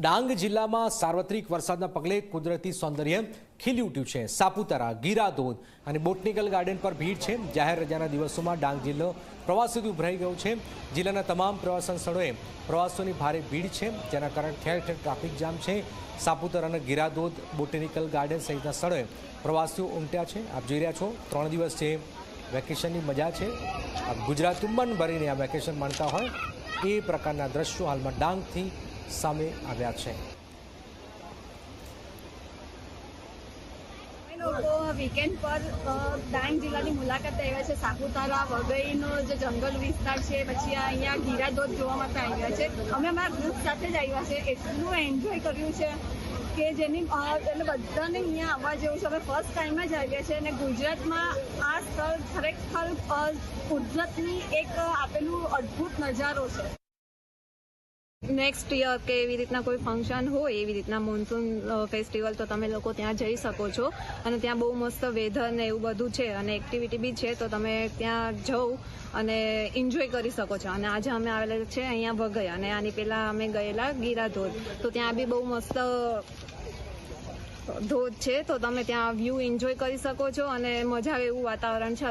ડાંગ જિલ્લામાં સાર્વત્રિક વરસાદના પગલે કુદરતી સૌંદર્ય ખીલી ઉઠ્યું છે। સાપુતારા, ગીરા ધોધ અને બોટનિકલ ગાર્ડન પર ભીડ છે। જાહેર રજાના દિવસોમાં ડાંગ જિલ્લો પ્રવાસીઓથી ઉભરાઈ ગયો છે। જિલ્લાના તમામ પ્રવાસન સ્થળોએ પ્રવાસીઓની ભારે ભીડ છે, જેના કારણે ઠેર ઠેર ટ્રાફિક જામ છે। સાપુતારાના ગીરા ધોધ, બોટનિકલ ગાર્ડન સહિતના સ્થળોએ પ્રવાસીઓ ઉમટ્યા છે। આપ જોઈ રહ્યા છો 3 દિવસ છે વેકેશનની મજા છે। આપ ગુજરાતી મન ભરીને આ વેકેશન માણતા હોય એ પ્રકારના દ્રશ્યો હાલમાં ડાંગથી સામે આવ્યા છે। લોકો વીકેન્ડ પર ડાંગ જિલ્લાની મુલાકાતે આવ્યા છે। સાપુતારા વઘઈનો જે જંગલ વિસ્તાર છે, પછી અહીંયા ગીરા ધોધ જોવા માટે આવ્યા છે। અમે અમારા ગ્રુપ સાથે જ આવ્યા છે, એટલું એન્જોય કર્યું છે કે જેની એટલે બધાને અહીંયા આવવા જેવું છે। અમે ફર્સ્ટ ટાઈમ જ આવ્યા છે અને ગુજરાતમાં આ સ્થળ ખરેખર કુદરતની એક આપેલું અદ્ભુત નજારો છે। નેક્સ્ટ યર કે એવી રીતના કોઈ ફંક્શન હોય, એવી રીતના મોન્સૂન ફેસ્ટિવલ, તો તમે લોકો ત્યાં જઈ શકો છો અને ત્યાં બહુ મસ્ત વેધર ને એવું બધું છે અને એક્ટિવિટી બી છે, તો તમે ત્યાં જાઓ અને એન્જોય કરી શકો છો। અને આજે અમે આવેલા છે અહીંયા વઘઈ અને આની પહેલાં અમે ગયેલા ગીરા ધોધ, તો ત્યાં બી બહુ મસ્ત ધોધ છે, તો તમે ત્યાં વ્યૂ એન્જોય કરી શકો છો અને મજા આવે એવું વાતાવરણ છે।